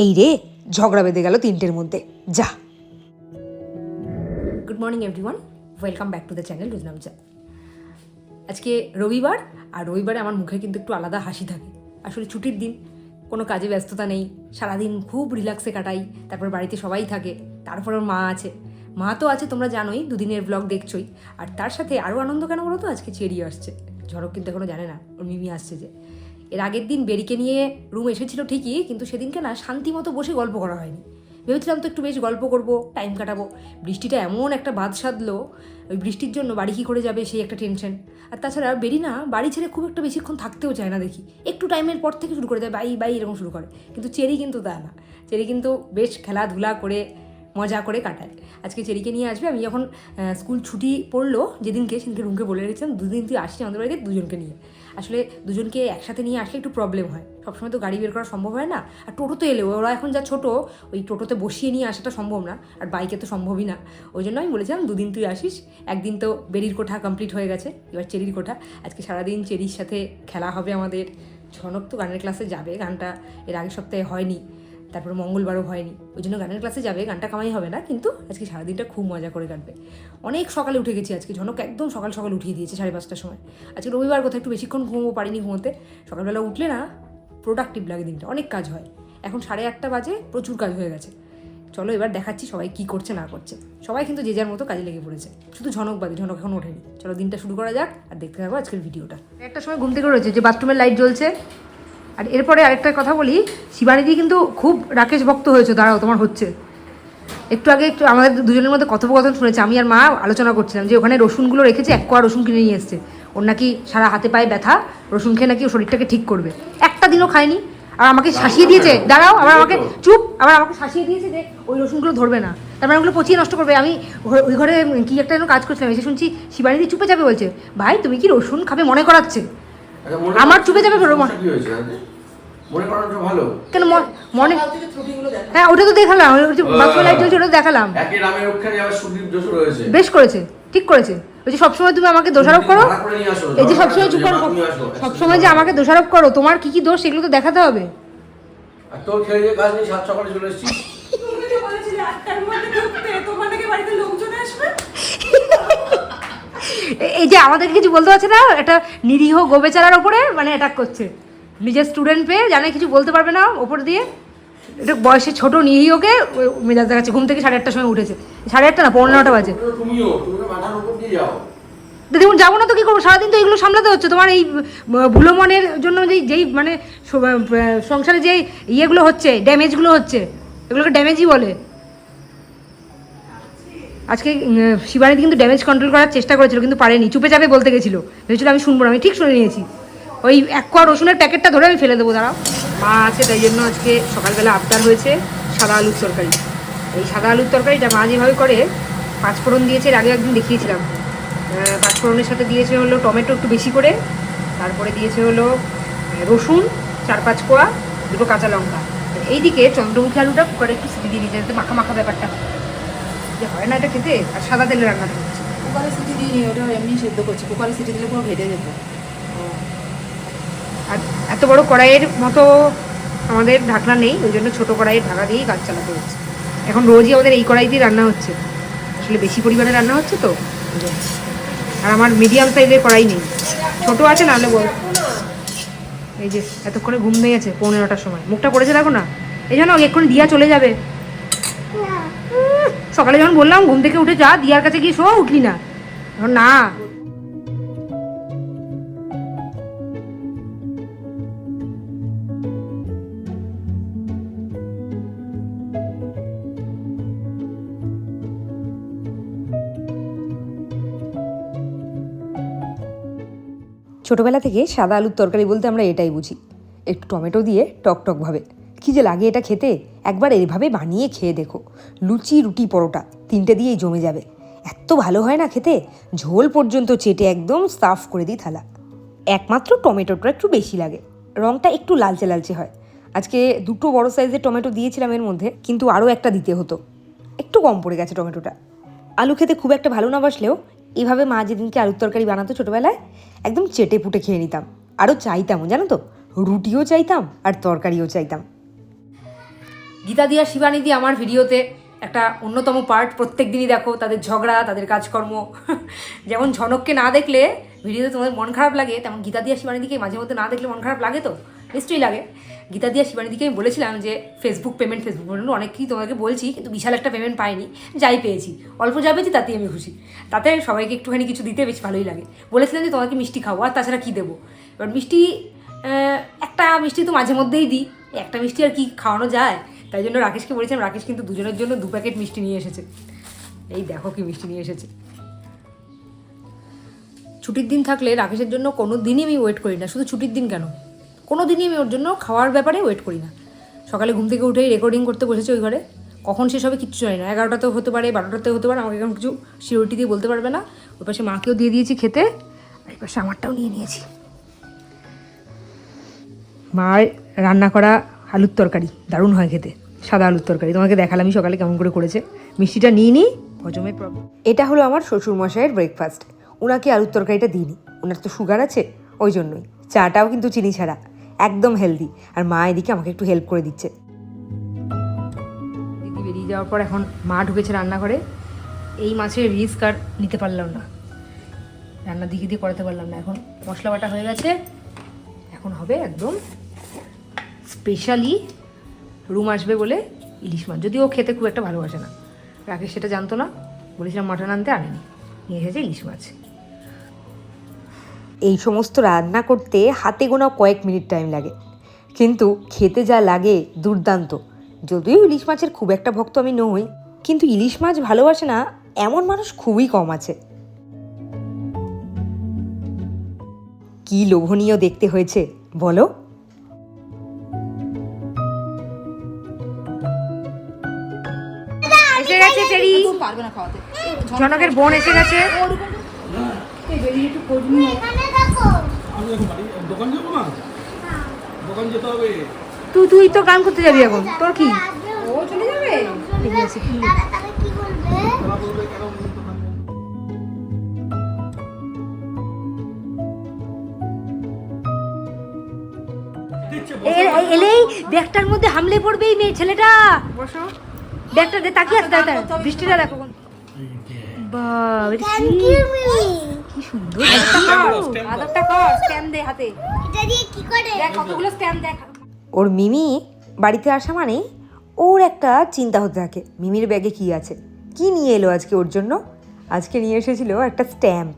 এই রে, ঝগড়া বেঁধে গেল 3টের মধ্যে। যা। Good morning everyone, welcome back to the channel রুজনামজা। আজকে রবিবার, আর রবিবারে আমার মুখে কিন্তু একটু আলাদা হাসি থাকে। আসলে ছুটির দিন, কোনো কাজে ব্যস্ততা নেই, সারাদিন খুব রিল্যাক্সে কাটাই। তারপর বাড়িতে সবাই থাকে, তারপর ওর মা আছে, মা তো আছে তোমরা জানোই, দুদিনের ব্লগ দেখছোই। আর তার সাথে আরও আনন্দ কেন বলো তো, আজকে চেরি আসছে। ঝড়ক কিন্তু এখনও জানে না ওর মিমি আসছে যে। এর আগের দিন বেরিকে নিয়ে রুম এসেছিল ঠিকই, কিন্তু সেদিনকে না শান্তি মতো বসে গল্প করা হয়নি। ভেবেছিলাম তো একটু বেশ গল্প করব, টাইম কাটাবো। বৃষ্টিটা এমন একটা বাদ সাধলো, ওই বৃষ্টির জন্য বাড়ি কী করে যাবে সেই একটা টেনশন। আর তাছাড়া বেরি না বাড়ি ছেড়ে খুব একটা বেশিক্ষণ থাকতেও চায় না দেখি, একটু টাইমের পর থেকে শুরু করে দেয় বাই বাই এরকম শুরু করে। কিন্তু চেরি কিন্তু তা না, চেরি কিন্তু বেশ খেলাধুলা করে মজা করে কাটায়। আজকে চেরিকে নিয়ে আসবে। আমি যখন স্কুল ছুটি পড়লো যেদিনকে, সেদিনকে রুমকে বলে রেখেছিলাম দুদিন তুই আসছিস আমাদের বাড়িতে দুজনকে নিয়ে। আসলে দুজনকে একসাথে নিয়ে আসলে একটু প্রবলেম হয়, সবসময় তো গাড়ি বের করা সম্ভব হয় না। আর টোটোতে এলেও ওরা এখন যা ছোটো, ওই টোটোতে বসিয়ে নিয়ে আসাটা সম্ভব না, আর বাইকে তো সম্ভবই না। ওই জন্য আমি বলেছিলাম দুদিন তুই আসিস। একদিন তো বেরির কোঠা কমপ্লিট হয়ে গেছে, এবার চেরির কোঠা। আজকে সারাদিন চেরির সাথে খেলা হবে আমাদের। ঝনক তো গানের ক্লাসে যাবে, গানটা এর আগের সপ্তাহে হয়নি, তারপরে মঙ্গলবারও হয়নি, ওই জন্য গানের ক্লাসে যাবে, গানটা কামাই হবে না। কিন্তু আজকে সারাদিনটা খুব মজা করে কাটবে। অনেক সকালে উঠে গেছি আজকে, ঝনক একদম সকাল সকাল উঠিয়ে দিয়েছে 5:30টার সময়। আজকে রবিবার, কোথাও একটু বেশিক্ষণ ঘুমো পারিনি ঘুমোতে। সকালবেলা উঠলে না প্রোডাক্টিভ লাগে দিনটা, অনেক কাজ হয়। এখন 8:30 বাজে, প্রচুর কাজ হয়ে গেছে। চলো এবার দেখাচ্ছি সবাই কী করছে না করছে। সবাই কিন্তু যে যার মতো কাজে লেগে পড়েছে, শুধু ঝনক বাদে, ঝনক এখন ওঠেনি। চলো দিনটা শুরু করা যাক আর দেখতে থাকবো আজকের ভিডিওটা। একটা সময় ঘুম থেকে রয়েছে যে বাথরুমের লাইট জ্বলছে। আর এরপরে আরেকটা কথা বলি, শিবানীদি কিন্তু খুব রাকেশ ভক্ত হয়েছে। দাঁড়াও, তোমার হচ্ছে। একটু আগে একটু আমাদের দুজনের মধ্যে কথোপকথন শুনেছে, আমি আর মা আলোচনা করছিলাম যে ওখানে রসুনগুলো রেখেছে, 1 কোয়া রসুন কিনে নিয়ে এসছে। ওর নাকি সারা হাতে পায়ে ব্যথা, রসুন খেয়ে নাকি ও শরীরটাকে ঠিক করবে। একটা দিনও খায়নি, আর আমাকে শাসিয়ে দিয়েছে। দাঁড়াও, আবার আমাকে চুপ, আবার আমাকে শাসিয়ে দিয়েছে যে ওই রসুনগুলো ধরবে না, তারপরে ওগুলো পচিয়ে নষ্ট করবে। আমি ওই ঘরে কি একটা যেন কাজ করছিলাম, এসে শুনছি শিবানীদি চুপে যাবে বলছে, ভাই তুমি কি রসুন খাবে মনে করাচ্ছে। আমার চুপে যাবে মনে করাটা ভালো কেন মনে? হ্যাঁ ওটা তো দেখালাম, বাথরুমের লাইট জ্বলছে ওটা দেখালাম। একই রামের ওখানে আবার সুদীপ দোষ রয়েছে, বেশ করেছে, ঠিক করেছে। ওই যে সবসময় তুমি আমাকে দোষারোপ করো, এই যে সবসময় চুপ করো, সবসময় যে আমাকে দোষারোপ করো, তোমার কি কি দোষ সেগুলো তো দেখাতে হবে। আর তোর খেয়ে কাজ নেই, 7 সকালে চলে এসেছিস। তুমি যে বলেছিলে 8টার মধ্যে ঢুকতে, তোমার নাকি বাড়িতে লোকজন আসবে। এই যে আমাদেরকে কিছু বলতে পারছে না, একটা নিরীহ গোবেচারার ওপরে মানে অ্যাটাক করছে। নিজের স্টুডেন্ট পেয়ে জানে কিছু বলতে পারবে না, ওপর দিয়ে এটা বয়সে ছোট নিরীহকে মেজাজ দেখাচ্ছে। ঘুম থেকে 8:30টার সময় উঠেছে, 8:30 না 9:15 বাজে। তুমি মাথার উপর দিয়ে যাও। দেখুন যাবো না তো কী করবো, সারাদিন তো এগুলো সামলাতে হচ্ছে। তোমার এই ভুলো মনের জন্য যেই মানে সংসারে যেই ইয়েগুলো হচ্ছে, ড্যামেজগুলো হচ্ছে, এগুলোকে ড্যামেজই বলে। আজকে শিবানীদি কিন্তু ড্যামেজ কন্ট্রোল করার চেষ্টা করেছিল, কিন্তু পারেনি, চুপে চাপে বলতে গেছিলো। ভেবেছিল আমি শুনবো না, আমি ঠিক শুনে নিয়েছি। ওই 1 কোয়া রসুনের প্যাকেটটা ধরে আমি ফেলে দেবো। দাঁড়াও, মা আছে তাই জন্য আজকে সকালবেলা আবদার হয়েছে সাদা আলুর তরকারি। এই সাদা আলুর তরকারিটা মা যেভাবে করে, 5 ফোড়ন দিয়েছে, এর আগে একদিন দেখিয়েছিলাম। 5 ফোড়নের সাথে দিয়েছে হলো টমেটো একটু বেশি করে, তারপরে দিয়েছে হলো রসুন 4-5 কোয়া, 2 কাঁচা লঙ্কা। এইদিকে চন্দ্রমুখী আলুটা কুকারে একটু সিটি দিয়ে দিয়েছে, যাতে মাখা মাখা ব্যাপারটা যে হয় না এটা খেতে। আর সাদা তেলে রান্নাটা হচ্ছে। কুকারে সিটি দিইনি, ওটা এমনি সেদ্ধ করছি। কুকারে সিটি দিলে পুরো ঘেটে যেত। আর এত বড় কড়াইয়ের মতো আমাদের ঢাকনা নেই, ওই জন্য ছোটো কড়াইয়ের ঢাকা দিয়েই কাজ চালাতে হচ্ছে। এখন রোজই আমাদের এই কড়াই দিয়ে রান্না হচ্ছে, আসলে বেশি পরিমাণে রান্না হচ্ছে তো। আর আমার মিডিয়াম সাইজের কড়াই নেই, ছোটো আছে, নাহলে বল। এই যে এতক্ষণে ঘুম ভেঙে গেছে 9:15টার সময়, মুখটা করেছে দেখো না। এই জন্য এক্ষুনি দিয়া চলে যাবে। সকালে যখন বললাম ঘুম থেকে উঠে যা, দিয়ার কাছে গিয়ে শো, উঠলি না। এখন না, ছোটোবেলা থেকে সাদা আলুর তরকারি বলতে আমরা এটাই বুঝি, একটু টমেটো দিয়ে টকটকভাবে। কী যে লাগে এটা খেতে, একবার এইভাবে বানিয়ে খেয়ে দেখো। লুচি, রুটি, পরোটা 3টে দিয়েই জমে যাবে। এত ভালো হয় না খেতে, ঝোল পর্যন্ত চেটে একদম সাফ করে দিই থালা। একমাত্র টমেটোটা একটু বেশি লাগে, রঙটা একটু লালচে লালচে হয়। আজকে 2 বড় সাইজের টমেটো দিয়েছিলাম এর মধ্যে, কিন্তু আরও একটা দিতে হতো, একটু কম পড়ে গেছে টমেটোটা। আলু খেতে খুব একটা ভালো না বাসলেও এভাবে মা যেদিনকে আলুর তরকারি বানাতো ছোটোবেলায়, একদম চেটে পুটে খেয়ে নিতাম। আরও চাইতামও, জানো তো, রুটিও চাইতাম আর তরকারিও চাইতাম। গীতা দিয়া শিবানিদি আমার ভিডিওতে একটা অন্যতম পার্ট, প্রত্যেক দিনই দেখো তাদের ঝগড়া, তাদের কাজকর্ম। যেমন ঝনককে না দেখলে ভিডিওতে তোমাদের মন খারাপ লাগে, তেমন গীতা দিয়া শিবানিদিকে মাঝে মধ্যে না দেখলে মন খারাপ লাগে তো, নিশ্চয়ই লাগে। গীতা দিয়া শিবানিদিকে আমি বলেছিলাম যে ফেসবুক পেমেন্ট অনেকই তোমাকে বলছি, কিন্তু বিশাল একটা পেমেন্ট পাইনি, যাই পেয়েছি অল্প যা পেয়েছি তাতেই আমি খুশি। তাতে সবাইকে একটুখানি কিছু দিতে বেশ ভালোই লাগে। বলেছিলাম যে তোমাকে মিষ্টি খাবো, আর তাছাড়া কী দেবো। এবার মিষ্টি একটা মিষ্টি তো মাঝে মধ্যেই দিই, একটা মিষ্টি আর কি খাওয়ানো যায়। তাই জন্য রাকেশকে বলেছিলাম, রাকেশ কিন্তু দুজনের জন্য 2 প্যাকেট মিষ্টি নিয়ে এসেছে। এই দেখো কি মিষ্টি নিয়ে এসেছে। ছুটির দিন থাকলে রাকেশের জন্য কোনো দিনই আমি ওয়েট করি না, শুধু ছুটির দিন কেন, কোনো দিনই আমি ওর জন্য খাওয়ার ব্যাপারে ওয়েট করি না। সকালে ঘুম থেকে উঠেই রেকর্ডিং করতে বসেছে ওই ঘরে, কখন শেষ হবে কিচ্ছু জানি না। 11টাতেও হতে পারে, 12টাতেও হতে পারে, আমাকে এখন কিছু সিওরিটি দিয়ে বলতে পারবে না। ওই পাশে মাকেও দিয়ে দিয়েছি খেতে, আর এই পাশে আমারটাও নিয়ে নিয়েছি। মার রান্না করা আলুর তরকারি দারুণ হয় খেতে, সাদা আলুর তরকারি। তোমাকে দেখালামই সকালে কেমন করে করেছে। মিষ্টিটা নিয়ে নিই, হজমের প্রবলেম। এটা হলো আমার শ্বশুরমশাইয়ের ব্রেকফাস্ট। ওনাকে আলুর তরকারিটা দিইনি, ওনার তো সুগার আছে, ওই জন্যই। চাটাও কিন্তু চিনি ছাড়া, একদম হেলদি। আর মা এদিকে আমাকে একটু হেল্প করে দিচ্ছে। দিদি বেরিয়ে যাওয়ার পর এখন মা ঢুকেছে রান্নাঘরে। এই মাছের রিস্ক আর নিতে পারলাম না, রান্না দিকে দিয়ে করাতে পারলাম না। এখন মশলা বাটা হয়ে গেছে, এখন হবে একদম স্পেশালি রুম আসবে বলে ইলিশ মাছ। যদিও ও খেতে খুব একটা ভালোবাসে না, রাকেশ সেটা জানতো না, বলেছিলাম মাটন আনতে, আনেনি, নিয়ে এসেছে ইলিশ মাছ। এই সমস্ত রান্না করতে হাতে গোনা কয়েক মিনিট টাইম লাগে, কিন্তু খেতে যা লাগে দুর্দান্ত। যদিও ইলিশ মাছের খুব একটা ভক্ত আমি নই, কিন্তু ইলিশ মাছ ভালোবাসে না এমন মানুষ খুবই কম আছে। কি লোভনীয় দেখতে হয়েছে বলো। এসে গেছে চেরি, জনকের বোন এসে গেছে। তুই তো গান করতে যাবি এখন, তোর কি? ও চলে যাবে। এলেই ব্যাগটার মধ্যে হামলে পড়বে এই মেয়ে ছেলেটা। বসো, ব্যাগটা দে, তাকিয়ে আছে, বৃষ্টিটা দেখো। কি সুন্দর আদরটা কর, স্ট্যাম্প দে হাতে। দেখ কতগুলো স্ট্যাম্প দেখ। ওর মিমি বাড়িতে আসা মানে ওর একটা চিন্তা হতে থাকে, মিমির ব্যাগে কি আছে, কি নিয়ে এলো আজকে ওর জন্য। আজকে নিয়ে এসেছিল একটা স্ট্যাম্প।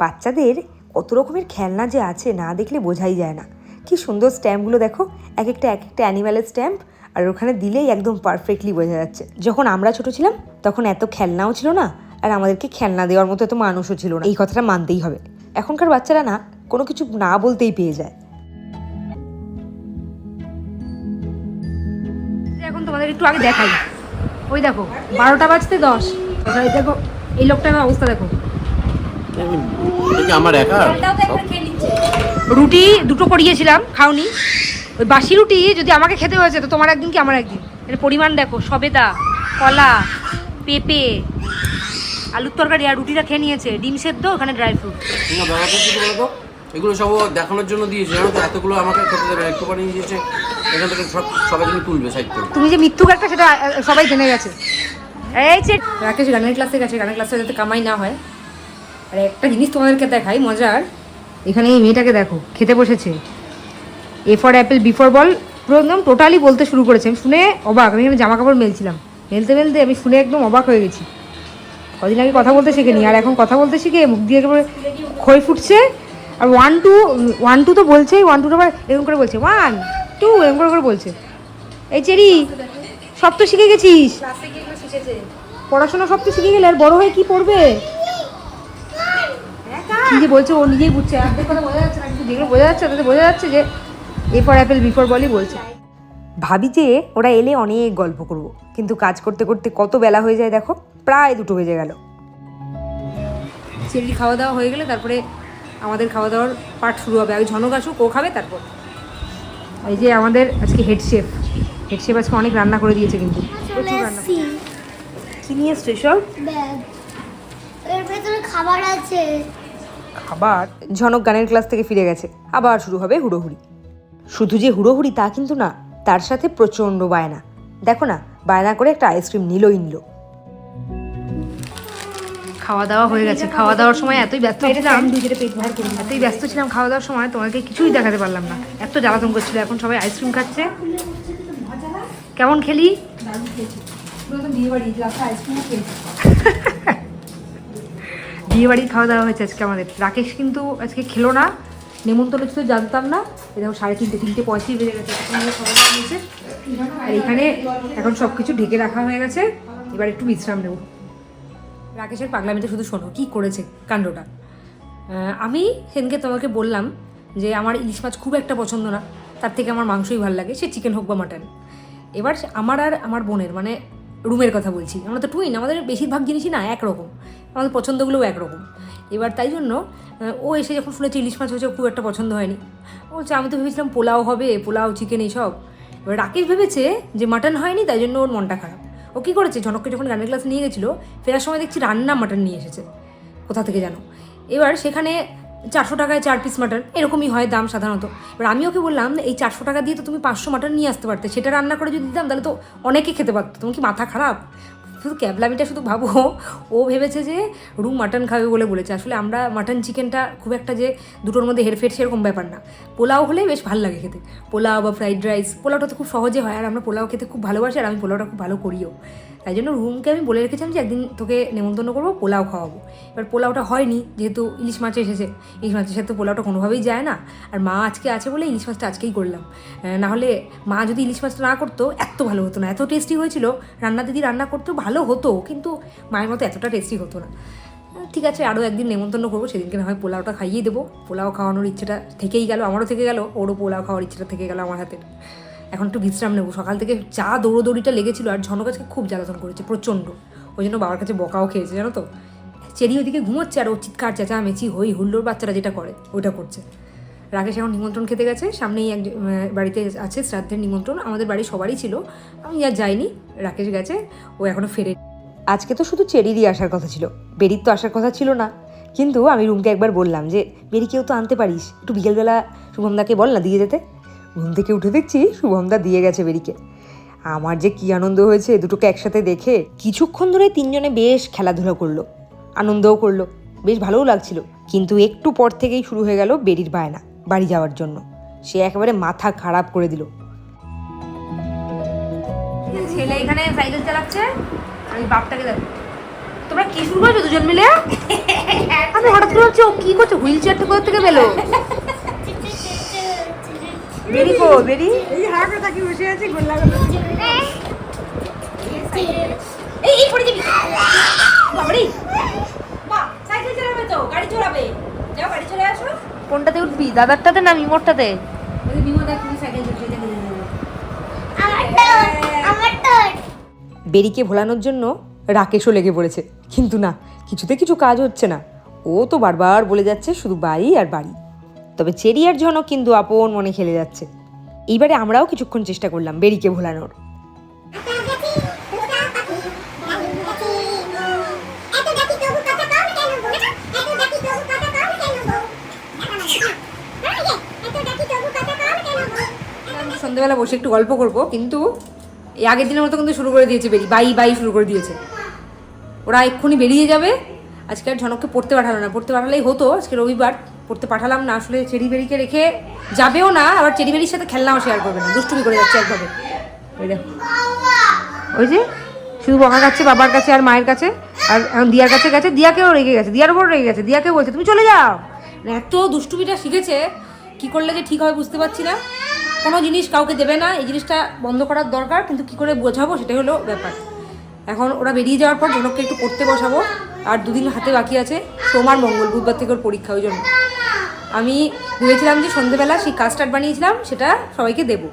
বাচ্চাদের কত রকমের খেলনা যে আছে না দেখলে বোঝাই যায় না। কি সুন্দর স্ট্যাম্পগুলো দেখো, এক একটা অ্যানিম্যালের স্ট্যাম্প, আর ওখানে দিলেই একদম পারফেক্টলি বোঝা যাচ্ছে। যখন আমরা ছোট ছিলাম তখন এত খেলনাও ছিল না, আর আমাদেরকে খেলনা দেওয়ার মতো এত মানুষও ছিল না, এই কথাটা মানতেই হবে। এখনকার বাচ্চারা না কোনো কিছু না বলতেই পেয়ে যায়। এখন তোমাদের একটু আগে দেখাই, ওই দেখো 12টা বাজতে 10। দেখো এই লোকটার অবস্থা দেখো। আমার একা রুটি 2টো করিয়েছিলাম, খাওনি। ওই বাসি রুটি যদি আমাকে খেতে হয়েছে তো তোমার একদিন কি আমার একদিন। এর পরিমাণ দেখো, সবেদা, কলা, পেঁপে, আলুর তরকারি, আর রুটিটা খেয়ে নিয়েছে, ডিম সেদ্ধ, ওখানে ড্রাই ফ্রুট। এগুলো সব দেখানোর জন্য দিয়েছে, জানো তো, এতগুলো আমাকে খেতে দেবে, একটু পরে নিয়ে দিয়েছে, এখান থেকে সবাই তুমি তুলবে সাইড করে। তুমি যে মিথ্যুক একটা, সেটা সবাই জেনে গেছে। এই যে রাকেশ গানের ক্লাসে গেছে, গানের ক্লাসে যাতে কামাই না হয়। আর একটা জিনিস তোমাদেরকে দেখাই মজার, এখানে এই মেয়েটাকে দেখো খেতে বসেছে। A for apple, B for ball, পুরো একদম টোটালি বলতে শুরু করেছে। আমি শুনে অবাক, আমি এখানে জামা কাপড় মেলছিলাম, মেলতে আমি শুনে একদম অবাক হয়ে গেছি। কদিন আগে কথা বলতে শিখেনি, আর এখন কথা বলতে শিখে মুখ দিয়ে একেবারে খই ফুটছে। আর 1 2 তো বলছেই, 1 2 আবার এরকম করে বলছে, 1 2 এরকম করে বলছে। এই চেরি, সব তো শিখে গেছিস, পড়াশোনা সব তো শিখে গেলে আর বড় হয়ে কি পড়বে? কি যে বলছে ও নিজেই বুঝছে, অর্ধেক কথা বোঝা যাচ্ছে না, কিন্তু যেগুলো বোঝা যাচ্ছে তাতে বোঝা যাচ্ছে যে A for apple, B for বলই বলছে। ভাবি যে ওরা এলে অনেক গল্প করব, কিন্তু কাজ করতে করতে কত বেলা হয়ে যায় দেখো, প্রায় 2টো বেজে গেল। চেরির খাওয়া দাওয়া হয়ে গেলে তারপরে আমাদের খাওয়া দাওয়ার পার্ট শুরু হবে। আগে ঝনক আসুক, ও খাবে তারপর। এই যে আমাদের আজকে হেড শেফ আজকে অনেক রান্না করে দিয়েছে, কিন্তু প্রচুর রান্না। কি নিয়ে এসছো সব? এর ভেতরে খাবার আছে। খাবার? ঝনক গানের ক্লাস থেকে ফিরে গেছে, আবার শুরু হবে হুড়োহুড়ি। শুধু যে হুড়োহুড়ি তা কিন্তু না, তার সাথে প্রচণ্ড বায়না। দেখো না, বায়না করে একটা আইসক্রিম নিলই নিল। খাওয়া দাওয়া হয়ে গেছে। খাওয়া দাওয়ার সময় এতই ব্যস্ত ছিলাম, এতই ব্যস্ত ছিলাম খাওয়া দাওয়ার সময় তোমাকে কিছুই দেখাতে পারলাম না, এত জ্বালাতন করছিল। এখন সবাই আইসক্রিম খাচ্ছে। কেমন খেলি? বিয়ে বাড়ির খাওয়া দাওয়া হয়েছে আজকে আমাদের। রাকেশ কিন্তু আজকে খেলো না, নেমন্তন্ন ছিল জানতাম না। এরকম 3:30-3:35 বেজে গেছে খাওয়া দাওয়া হয়েছে। আর এখানে এখন সব কিছু ঢেকে রাখা হয়ে গেছে, এবার একটু বিশ্রাম নেব। রাকেশের পাগলামিটা শুধু শোনো কি করেছে কাণ্ডটা। আমি সেদিনকে তোমাকে বললাম যে আমার ইলিশ মাছ খুব একটা পছন্দ না, তার থেকে আমার মাংসই ভালো লাগে, সে চিকেন হোক বা মাটন। এবার আমার আর আমার বোনের মানে রুমের কথা বলছি, আমরা তো টুইন, আমাদের বেশিরভাগ জিনিসই না একরকম, আমাদের পছন্দগুলোও একরকম। এবার তাই জন্য ও এসে যখন শুনেছে ইলিশ মাছ হয়েছে খুব একটা পছন্দ হয়নি। ও বলছে আমি তো ভেবেছিলাম পোলাও হবে, পোলাও চিকেন এইসব। এবার রাকেশ ভেবেছে যে মাটন হয়নি, তাই জন্য ওর মনটা খারাপ। ও কী করেছে, ঝনককে যখন গানের ক্লাসে নিয়ে গেছিলো, ফেরার সময় দেখছি রান্না মাটন নিয়ে এসেছে কোথা থেকে জানো। এবার সেখানে 400 টাকায় 4 পিস মাটন, এরকমই হয় দাম সাধারণত। এবার আমি ওকে বললাম এই 400 টাকা দিয়ে তো তুমি 500 মাটন নিয়ে আসতে পারতে, সেটা রান্না করে যদি দিতাম তাহলে তো অনেকে খেতে পারতো। তুমি কি মাথা খারাপ? শুধু ক্যাবলামিটা শুধু ভাবো, ও ভেবেছে যে রুম মাটন খাবে বলে বলেছে। আসলে আমরা মাটন চিকেনটা খুব একটা যে দুটোর মধ্যে হেরফের সেরকম ব্যাপার না। পোলাও হলে বেশ ভালো লাগে খেতে, পোলাও বা ফ্রাইড রাইস। পোলাওটা তো খুব সহজে হয়, আর আমরা পোলাও খেতে খুব ভালোবাসি, আর আমি পোলাওটা খুব ভালো করিও। তাই জন্য রুমকে আমি বলে রেখেছিলাম যে একদিন তোকে নেমন্তন্ন করবো, পোলাও খাওয়াবো। এবার পোলাওটা হয়নি, যেহেতু ইলিশ মাছ এসেছে, ইলিশ মাছের সাথে পোলাওটা কোনোভাবেই যায় না। আর মা আজকে আছে বলে ইলিশ মাছটা আজকেই করলাম, নাহলে মা যদি ইলিশ মাছটা না করতো এত ভালো হতো না। এত টেস্টি হয়েছিল, রান্না দিদি রান্না করতেও ভালো হতো, কিন্তু মায়ের মতো এতটা টেস্টি হতো না। ঠিক আছে, আরও একদিন নেমন্তন্ন করবো, সেদিনকে না হয় পোলাওটা খাইয়ে দেবো। পোলাও খাওয়ানোর ইচ্ছেটা থেকেই গেল, আমারও থেকে গেল, ওরও পোলাও খাওয়ার ইচ্ছেটা থেকে গেল আমার হাতের। এখন একটু বিশ্রাম নেবো, সকাল থেকে যা দৌড়োদৌড়িটা লেগেছিলো। আর ঝনক আজকে খুব জ্বালাতন করেছে প্রচণ্ড, ওই জন্য বাবার কাছে বকাও খেয়েছে জানো তো। চেরি ওইদিকে ঘুমোচ্ছে, আর ও চিৎকার চেঁচামেচি হই হুল্লোর বাচ্চারা যেটা করে ওইটা করছে। রাকেশ এখন নিমন্ত্রণ খেতে গেছে, সামনেই এক বাড়িতে আছে শ্রাদ্ধের নিমন্ত্রণ, আমাদের বাড়ি সবারই ছিল, আমি আর যাইনি, রাকেশ গেছে, ও এখনও ফেরে। আজকে তো শুধু চেরিরই আসার কথা ছিল, বেরির তো আসার কথা ছিল না। কিন্তু আমি রুমকে একবার বললাম যে বেরিকেও তো আনতে পারিস, একটু বিকেলবেলা শুভমদাকে বল না দিয়ে যেতে। ঘুম থেকে উঠে দেখছি শুভমদা দিয়ে গেছে বেরিকে। আমার যে কী আনন্দ হয়েছে দুটোকে একসাথে দেখে। কিছুক্ষণ ধরে তিনজনে বেশ খেলাধুলা করলো, আনন্দও করলো, বেশ ভালোও লাগছিল। কিন্তু একটু পর থেকেই শুরু হয়ে গেল বেরির বায়না বাড়ি যাওয়ার জন্য। সে একেবারে মাথা খারাপ করে দিল। ছেলে এখানে সাইকেল চালাচ্ছে, আমি বাপটাকে দেখো। তোমরা কি শুরু করছো দুজন মিলে? আমি হঠাৎ করে ভাবছি ও কি করছো, হুইল চেয়ারটা কোথা থেকে পেলো? বেরি কো বেরি? এই হাঁকা থাকি বসে আছে গোল্লা এই পড়ে যাবি বাবারে। মা সাইকেল চালাবে তো, গাড়ি চালাবে, যাও গাড়ি চলে আসো। কোনটাতে উঠবি, দাদারটাতে না মিমোরটাতে? ওই মিমো দেখ তুমি সাইকেল চালাতে যাবে। বেরিকে ভোলানোর জন্য রাকেশও লেগে পড়েছে, কিন্তু না, কিছুতে কিছু কাজ হচ্ছে না। ও তো বারবার বলে যাচ্ছে শুধু বাড়ি আর বাড়ি। তবে চেরি আর ঝনক কিন্তু আপন মনে খেলে যাচ্ছে। এইবারে আমরাও কিছুক্ষণ চেষ্টা করলাম বেরিকে ভোলানোর। সন্ধ্যেবেলা বসে একটু গল্প করবো, কিন্তু এই আগের দিনের মতো কিন্তু শুরু করে দিয়েছে বেরি, বাই বাই শুরু করে দিয়েছে। ওরা এক্ষুনি বেরিয়ে যাবে। আজকে আর ঝনককে পড়তে পাঠালো না, পড়তে পাঠালেই হতো, আজকে রবিবার, পড়তে পাঠালাম না। আসলে চেরি বেরিকে রেখে যাবেও না, আবার চেরি বেরির সাথে খেলনাও শেয়ার করবে না, দুষ্টুমি করে যাচ্ছে একভাবে। ওই যে শুধু বকা খাচ্ছে বাবার কাছে আর মায়ের কাছে, আর এখন দিয়ার কাছে গেছে, দিয়াকেও রেগে গেছে, দিয়ার উপর রেগে গেছে, দিয়াকেও বলছে তুমি চলে যাও। এত দুষ্টুমিটা শিখেছে, কি করলে যে ঠিক হবে বুঝতে পারছি না। কোনো জিনিস কাউকে দেবে না, এই জিনিসটা বন্ধ করার দরকার, কিন্তু কি করে বোঝাবো সেটাই হলো ব্যাপার। এখন ওরা বেরিয়ে যাওয়ার পর ঝনককে একটু পড়তে বসাবো, আর 2 দিন হাতে বাকি আছে, সোম আর মঙ্গল, বুধবার থেকে ওর পরীক্ষা। ওই জন্য আমি ভেবেছিলাম যে সন্ধ্যেবেলা সেই কাস্টার্ড বানিয়েছিলাম সেটা সবাইকে দেবো।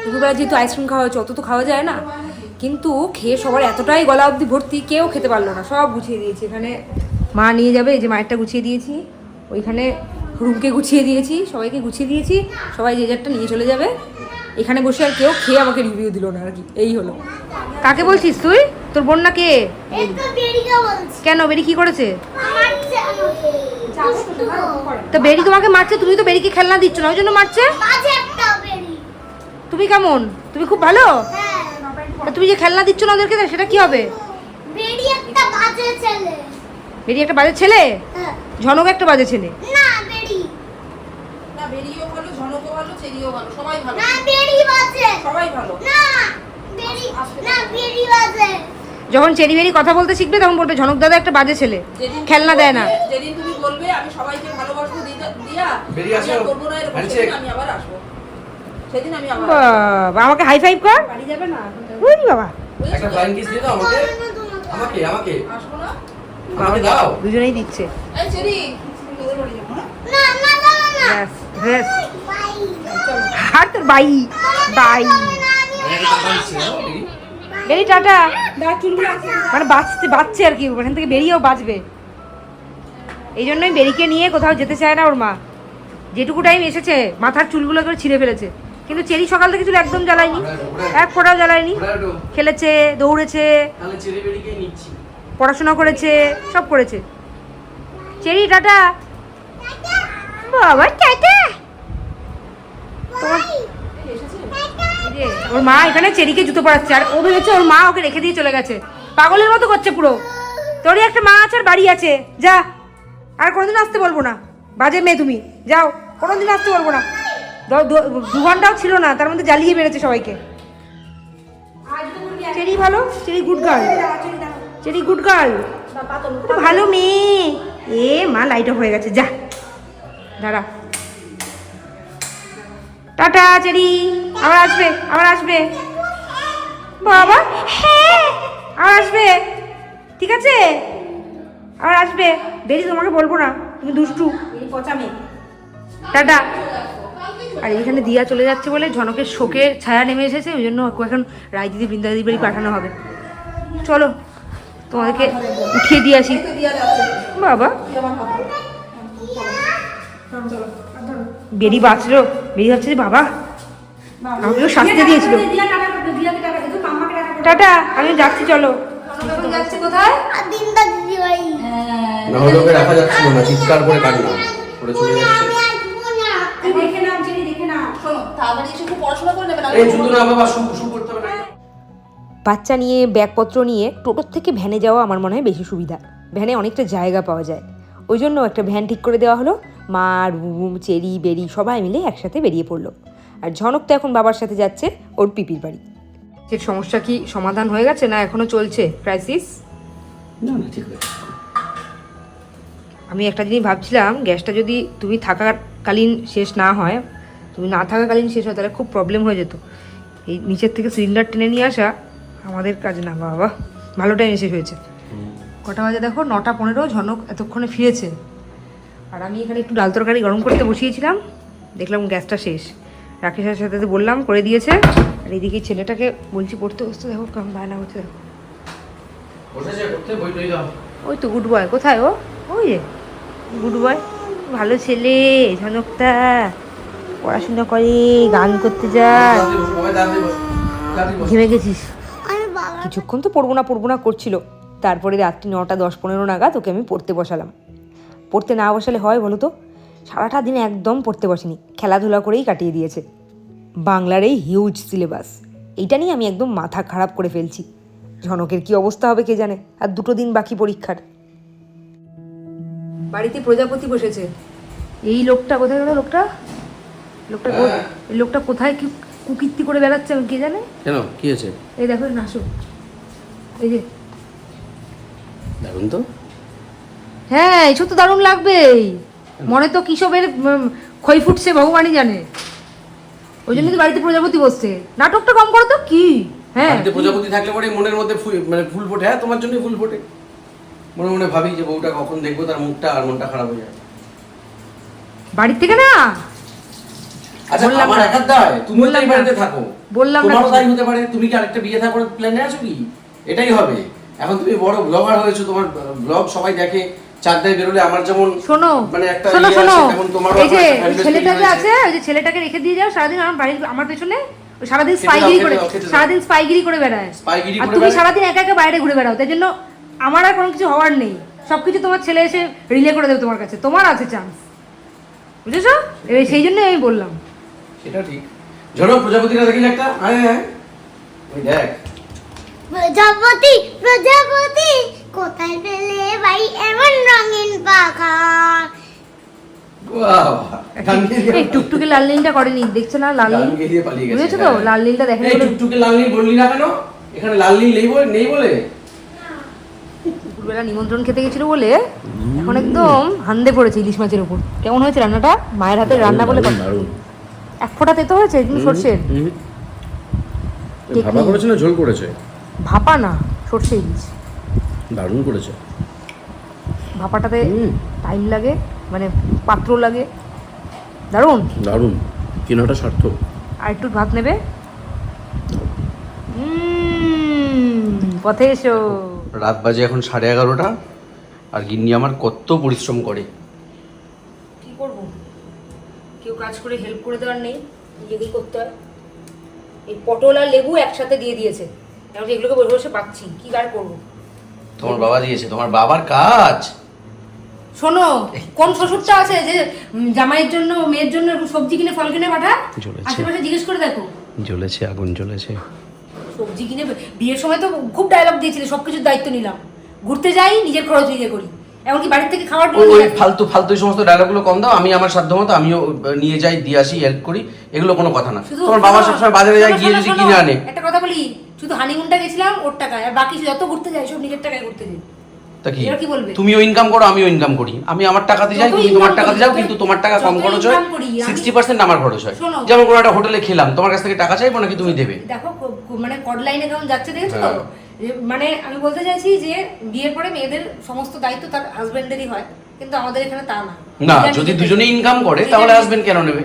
দুপুরবেলা যেহেতু আইসক্রিম খাওয়া হয়েছে, অত তো খাওয়া যায় না, কিন্তু খেয়ে সবার এতটাই গলা অবধি ভর্তি, কেউ খেতে পারলো না, সব গুছিয়ে দিয়েছি। এখানে মা নিয়ে যাবে, এই যে মায়েরটা গুছিয়ে দিয়েছি, ওইখানে রুমকে গুছিয়ে দিয়েছি, সবাইকে গুছিয়ে দিয়েছি, সবাই যে যারটা নিয়ে চলে যাবে। এখানে বসে আর কেউ খেয়ে আমাকে রিভিউ দিল না আর কি, এই হলো। কাকে বলছিস তুই? তোর বোন না কে? কেন, বেরি কি করেছে? তো বেরি তোমাকে মারছে, তুমি তো বেরিকে খেলনা দিচ্ছ না, ওই জন্য মারছে। তুমি কেমন? তুমি খুব ভালো? তুমি যে খেলনা দিচ্ছ না ওদেরকে সেটা কি হবে? বেরি একটা বাজে ছেলে। বেরি একটা বাজে ছেলে? হ্যাঁ। ঝনক একটা বাজে ছেলে? না বেরি। না বেরিও ভালো, ঝনকও ভালো, চেরিও ভালো, সবাই ভালো। না বেরি বাজে। সবাই ভালো। না বেরি, না বেরি বাজে। যখন চেরি বেরি কথা বলতে শিখবে তখন বলবে ঝনক দাদা একটা বাজে ছেলে, যেদিন খেলনা দেয় না। যেদিন তুমি বলবে আমি সবাইকে ভালোবাসবো দিয়া, বেরিয়ে আমি আসো। আর করবো না এরকম, আরে সেদিন আমি আবার আসবো। সেদিন আমি আবার বাবা, আমাকে হাই ফাইভ কর। বাড়ি যাবে না? ওই বাবা, একটা ফ্লাইং কিস দিয়ে দাও আমাকে। আমাকে আমাকে আসবো না? আমাকে দাও। দুজনেই দিচ্ছে। এই চেরি, তোদের বাড়ি যাবো না? না না না না। ব্যাস ব্যাস। বাই। আর তোর বাই বাই। আমি একটা টাকা দিচ্ছি, হ্যাঁ, দেখি। বেরি টাটা। দাঁড়া, চুলগুলো আছে। মানে বাঁচছে আর কি, ওখান থেকে বেরিয়েও বাঁচবে। এই জন্যই বেরিকে নিয়ে কোথাও যেতে চায় না ওর মা। যেটুকু টাইম এসেছে মাথার চুলগুলো করে ছিঁড়ে ফেলেছে, কিন্তু চেরি সকাল থেকে চুল একদম জ্বালায়নি, এক ফোঁটাও জ্বালায়নি। ওরা একটু খেলেছে, দৌড়েছে, তাহলে চেরি বেরিকেই নিচ্ছি। পড়াশোনা করেছে, সব করেছে। Cherry tata. বাবা টাটা। তোমার এই যে, ওর মা এখানে চেরিকে জুতো পরাচ্ছে আর ও ভেবেছে ওর মা ওকে রেখে দিয়ে চলে গেছে। পাগলের মতো করছে পুরো। তোরই একটা মা আছে আর বাড়ি আছে, যা। আর কোনোদিন আসতে বলবো না, বাজে মেয়ে তুমি, যাও। কোনোদিন আসতে বলবো না। 2 ঘন্টাও ছিল না, তার মধ্যে জ্বালিয়ে মেরেছে সবাইকে। চেরি ভালো, cherry good girl, cherry good girl, ভালো মেয়ে। এ মা লাইট অফ হয়ে গেছে, যা দাঁড়া। টাটা চেরি, আবার আসবে, আবার আসবে। বাবা হ্যাঁ, আবার আসবে, ঠিক আছে, আবার আসবে। বেরি তোমাকে বলবো না, তুমি দুষ্টু। টাটা। আর এখানে দিয়া চলে যাচ্ছে বলে ঝনকের শোকের ছায়া নেমে এসেছে, ওই জন্য ওকে এখন রায়দিদি বৃন্দাদিদি বাড়ি পাঠানো হবে। চলো তোমাদেরকে উঠিয়ে দিয়ে আসি। বাবা বেরি বাঁচলো, বেরি ভাবছে যে বাবা আমাকেও শাস্তি দিয়েছিল। টাটা, আমি যাচ্ছি, চলো। যাচ্ছি কোথায়? আর দিনটা দিদি ভাই। না হলে ওকে রাখা যাচ্ছিল না, চিৎকার করে কান্না করে চলে যাচ্ছে। আমি আসবো না। দেখে নাও চেরি, দেখে নাও। শোনো, তাড়াতাড়ি এসে একটু পড়াশোনা করে নেবে না? এই শুধু না বাবা, শুরু করতে হবে না। বাচ্চা নিয়ে ব্যাগপত্র নিয়ে টোটোর থেকে ভ্যানে যাওয়া আমার মনে হয় বেশি সুবিধা। ভ্যানে অনেকটা জায়গা পাওয়া যায়, ওই জন্য একটা ভ্যান ঠিক করে দেওয়া হলো। মা, রুম, চেরি, বেরি সবাই মিলে একসাথে বেরিয়ে পড়লো। আর ঝনক তো এখন বাবার সাথে যাচ্ছে ওর পিপির বাড়ি। এর সমস্যা কি সমাধান হয়ে গেছে না এখনো চলছে ক্রাইসিস? না না, ঠিক আছে। আমি একটা জিনিস ভাবছিলাম, গ্যাসটা যদি তুমি থাকাকালীন শেষ না হয়, তুমি না থাকাকালীন শেষ হয়, তাহলে খুব প্রবলেম হয়ে যেত। এই নিচের থেকে সিলিন্ডার টেনে নিয়ে আসা আমাদের কাজ না। বাবা ভালো টাইমে শেষ হয়েছে। কটা বাজে দেখো, 9:15। ঝনক এতক্ষণে ফিরেছে। আর আমি এখানে একটু ডাল তরকারি গরম করতে বসিয়েছিলাম, দেখলাম গ্যাসটা শেষ। রাকেশের সাথে তো বললাম, করে দিয়েছে। আর এদিকে ছেলেটাকে বলছি পড়তে বসতে, দেখো কেমন বায়না হচ্ছে, দেখো। বসেছে পড়তে, বই টই দাও। ওই তো গুড বয়, কোথায় ও? ওই যে গুড বয়, ভালো ছেলে ঝনকটা, পড়াশোনা করে, গান করতে যায়। ঘেমে গেছিস? আমি বাবা। কিছুক্ষণ তো পড়বো না করছিল, তারপরে রাত্রি 9টা 10-15 নাগাদ ওকে আমি পড়তে বসালাম। পড়তে না বসালে হয় বলো তো? সারাটা দিন একদম পড়তে বসেনি, খেলাধুলা করেই কাটিয়ে দিয়েছে। বাংলার এই হিউজ সিলেবাস, এইটা নিয়ে আমি একদম মাথা খারাপ করে ফেলছি। ঝনকের কি অবস্থা হবে কে জানে। আর 2 দিন বাকি পরীক্ষার। বাড়িতে প্রজাপতি বসেছে। এই লোকটা কোথায় গেল? এই লোকটা কোথায় কি কুকীর্তি করে বেড়াচ্ছে কে জানে। কেন, কি আছে? এই দেখো নাসো, এই যে। দেখুন তো। হ্যাঁ, এইসব তো দারুণ লাগবেই। মনে তো কিসবের ক্ষয় ফুটছে ভগবানই জানে। ওই জন্য তো বাড়িতে প্রজাপতি বসছে। নাটকটা কম করো তো। কি হ্যাঁ, বাড়িতে প্রজাপতি থাকলে পরে মনের মধ্যে মানে ফুল ফোটে। হ্যাঁ, তোমার জন্যই ফুল ফোটে। মনে মনে ভাবি যে বউটা কখন দেখবো, তার মুখটা, আর মনটা খারাপ হয়ে যায়। বাড়ির থেকে না। আচ্ছা, বললাম আমার না। একার দায়, তুমিও তো এই বললাম না। বাড়িতে থাকো। বললাম না। তোমারও তাই হতে পারে। তুমি কি আরেকটা বিয়ে থাকার প্ল্যানে আছো কি? এটাই হবে। এখন তুমি বড় ব্লগার হয়েছো, তোমার ব্লগ সবাই দেখে। চাকদায় বেরোলে আমার যেমন শোনো মানে একটা শোনো ইয়ে শোনো, আছে, তেমন তোমারও এই যে একটা fan base ছেলেটা তৈরি যে হয়েছে। আছে, ওই যে ছেলেটাকে রেখে দিয়ে যাও সারাদিন আমার বাড়ির, আমার পেছনে ও সারাদিন খেতে দাও, স্পাইগিরি খেতে করে, দাও, খেতে দাও। সারাদিন স্পাইগিরি করে বেড়ায়। স্পাইগিরি আর করে তুমি বেড়ায়? সারাদিন একা একা বাইরে ঘুরে বেড়াও, তাই জন্য আমার আর কোনো কিছু হওয়ার নেই। সবকিছু তোমার ছেলে এসে রিলে করে দেবে তোমার কাছে, তোমার আছে চান্স, বুঝেছো? সেই জন্যই আমি বললাম। সেটা ঠিক। ঝনক, প্রজাপতিটা দেখিলে একটা? হ্যাঁ হ্যাঁ, ওই দেখ। প্রজাপতি প্রজাপতি কোথায় পেলে ভাই এমন রঙিন পাখা? বাহ, গান গেয়ে এই টুকটুকে লাল নীলটা করেনি, দেখছো না লাল নীল? গান গেয়ে পালিয়ে গেছে। বুঝেছো তো, হ্যাঁ। লাল নীলটা দেখেনি এই বলে টুকটুকে লাল নীল বললি না কেন? এখানে লাল নীল নেই বলে? দুপুরবেলা নিমন্ত্রণ খেতে গেছিল বলে এখন একদম হান্দে পড়েছে ইলিশ মাছের উপর। কেমন হয়েছে রান্নাটা? মায়ের হাতের রান্না বলে কথা। দারুণ। এক ফোঁটা তেতো হয়েছে কিন্তু সর্ষের। ভাপা করেছে না ঝোল করেছে? ভাপা না, সর্ষে ইলিশ। দারুণ করেছে। ভাপাটাতে টাইম লাগে, মানে পাত্র লাগে। দারুণ। দারুণ, কেনাটা সার্থক। আর একটু ভাত নেবে? পথে এসো। রাত বাজে এখন 11:30, আর গিন্নি আমার কত পরিশ্রম করে। কি করব, কেউ কাজ করে হেল্প করে দেওয়ার নেই, নিজেকেই করতে হয়। এই পটল আর লেবু একসাথে দিয়ে দিয়েছে, এখন এগুলোকে বসে বসে পাচ্ছি, কি আর করবো। তোমার বাবা দিয়েছে, তোমার বাবার কাজ। শোনো, কোন শ্বশুরটা আছে যে জামাইয়ের জন্য মেয়ের জন্য এরকম সবজি কিনে ফল কিনে পাঠা? জ্বলেছে। আশেপাশে জিজ্ঞেস করে দেখো। জ্বলেছে, আগুন জ্বলেছে। সবজি কিনে বিয়ের সময় তো খুব ডায়লগ দিয়েছিলে, সবকিছুর দায়িত্ব নিলাম, ঘুরতে যাই নিজের খরচ নিজে করি, এমনকি বাড়ির থেকে খাবার ওই ফালতু এই সমস্ত ডায়লগগুলো কম দাও। আমি আমার সাধ্য মতো আমিও নিয়ে যাই, দিয়ে আসি, হেল্প করি, এগুলো কোনো কথা না। তোমার বাবা সবসময় বাজারে যায়, গিয়ে যদি কিনে আনে। একটা কথা বলি, শুধু হানিমুনটা গেছিলাম ওর টাকায়, আর বাকি যত ঘুরতে যাই সব নিজের টাকায় ঘুরতে যাই। তা কি এরা কি বলবে? তুমিও ইনকাম করো, আমিও ইনকাম করি। আমি আমার টাকাতে যাই, তুমি তোমার টাকাতে যাও, কিন্তু তোমার টাকা কম খরচ হয়, 60% আমার খরচ হয়। যেমন কোনো একটা হোটেলে খেলাম, তোমার কাছ থেকে টাকা চাইবো নাকি তুমি দেবে? দেখো মানে কড লাইনে কেমন যাচ্ছে, দেখেছো তো? মানে আমি বলতে চাইছি যে বিয়ের পরে মেয়েদের সমস্ত দায়িত্ব তার হাজবেন্ডেরই হয়, কিন্তু আমাদের এখানে তা না। না, যদি দুজনে ইনকাম করে তাহলে হাজবেন্ড কেন নেবে?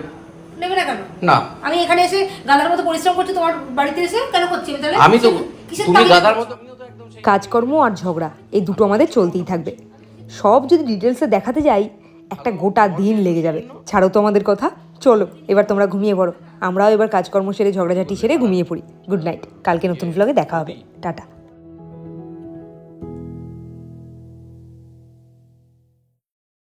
নেবে না কেন? না, আমি এখানে এসে গাধার মতো পরিশ্রম করছি, তোমার বাড়িতে এসে কেন করছি আমি তাহলে? আমি তো কিসের তুমি তাগিদে? গাধার মতো। কাজকর্ম আর ঝগড়া এই দুটো আমাদের চলতেই থাকবে। সব যদি ডিটেলসে দেখাতে যাই একটা গোটা দিন লেগে যাবে। ছাড়ো তো আমাদের কথা, চলো এবার তোমরা ঘুমিয়ে পড়ো, আমরাও এবার কাজকর্ম সেরে ঝগড়াঝাটি সেরে ঘুমিয়ে পড়ি। গুড নাইট, কালকে নতুন ব্লগে দেখা হবে, টাটা।